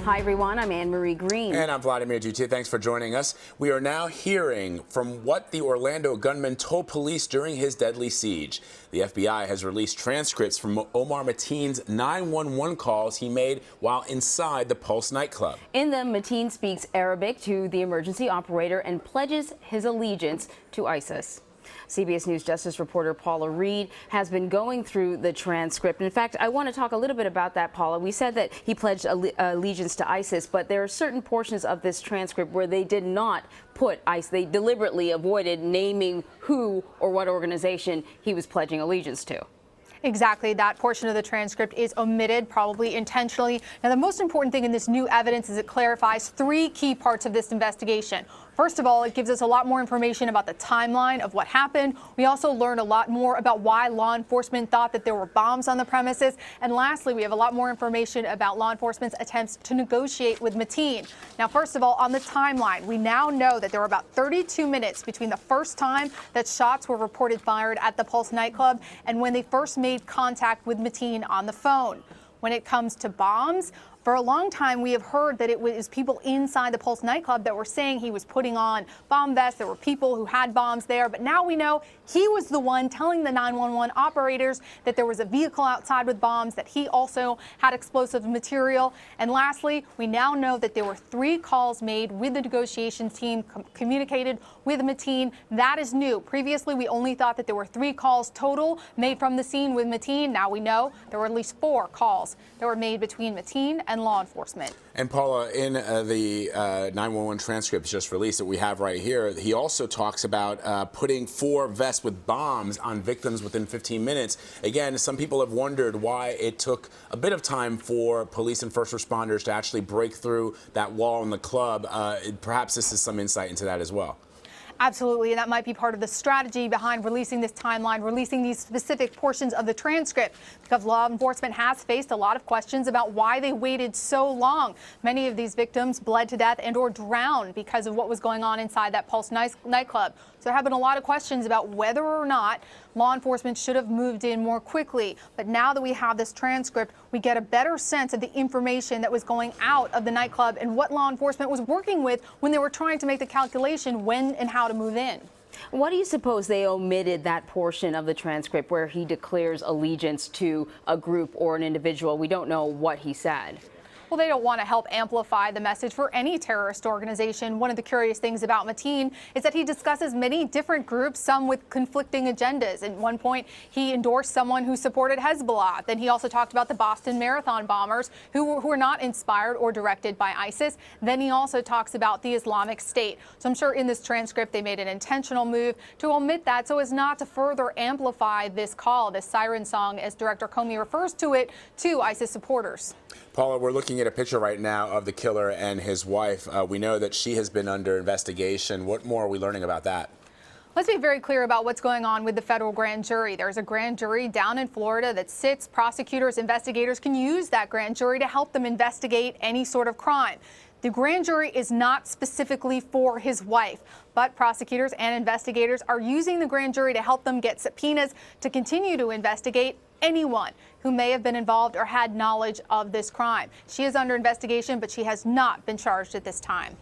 Hi, everyone. I'm Anne-Marie Green. And I'm Vladimir Dutte. Thanks for joining us. We are now hearing from what the Orlando gunman told police during his deadly siege. The FBI has released transcripts from Omar Mateen's 911 calls he made while inside the Pulse nightclub. In them, Mateen speaks Arabic to the emergency operator and pledges his allegiance to ISIS. CBS News Justice reporter Paula Reid has been going through the transcript. In fact, I want to talk a little bit about that, Paula. We said that he pledged allegiance to ISIS, but there are certain portions of this transcript where they did not put ISIS. They deliberately avoided naming who or what organization he was pledging allegiance to. Exactly. That portion of the transcript is omitted, probably intentionally. Now, the most important thing in this new evidence is it clarifies three key parts of this investigation. First of all, it gives us a lot more information about the timeline of what happened. We also learned a lot more about why law enforcement thought that there were bombs on the premises. And lastly, we have a lot more information about law enforcement's attempts to negotiate with Mateen. Now, first of all, on the timeline, we now know that there were about 32 minutes between the first time that shots were reported fired at the Pulse nightclub and when they first made contact with Mateen on the phone. When it comes to bombs, for a long time, we have heard that it was people inside the Pulse nightclub that were saying he was putting on bomb vests. There were people who had bombs there. But now we know he was the one telling the 911 operators that there was a vehicle outside with bombs, that he also had explosive material. And lastly, we now know that there were 3 calls made with the negotiations team, communicated with Mateen. That is new. Previously, we only thought that there were 3 calls total made from the scene with Mateen. Now we know there were at least 4 calls that were made between Mateen and law enforcement. And Paula, in the 911 transcripts just released that we have right here, he also talks about putting 4 vests with bombs on victims within 15 minutes. Again, some people have wondered why it took a bit of time for police and first responders to actually break through that wall in the club. Perhaps this is some insight into that as well. Absolutely, and that might be part of the strategy behind releasing this timeline, releasing these specific portions of the transcript, because law enforcement has faced a lot of questions about why they waited so long. Many of these victims bled to death and or drowned because of what was going on inside that Pulse nightclub. So there have been a lot of questions about whether or not law enforcement should have moved in more quickly. But now that we have this transcript, we get a better sense of the information that was going out of the nightclub and what law enforcement was working with when they were trying to make the calculation when and how to move in. Why do you suppose they omitted that portion of the transcript where he declares allegiance to a group or an individual? We don't know what he said. Well, they don't want to help amplify the message for any terrorist organization. One of the curious things about Mateen is that he discusses many different groups, some with conflicting agendas. At one point, he endorsed someone who supported Hezbollah. Then he also talked about the Boston Marathon bombers who were not inspired or directed by ISIS. Then he also talks about the Islamic State. So I'm sure in this transcript, they made an intentional move to omit that so as not to further amplify this call, this siren song, as Director Comey refers to it, to ISIS supporters. Paula, we're looking at a picture right now of the killer and his wife. We know that she has been under investigation. What more are we learning about that? Let's be very clear about what's going on with the federal grand jury. There's a grand jury down in Florida that sits. Prosecutors, investigators can use that grand jury to help them investigate any sort of crime. The grand jury is not specifically for his wife, but prosecutors and investigators are using the grand jury to help them get subpoenas to continue to investigate anyone who may have been involved or had knowledge of this crime. She is under investigation, but she has not been charged at this time.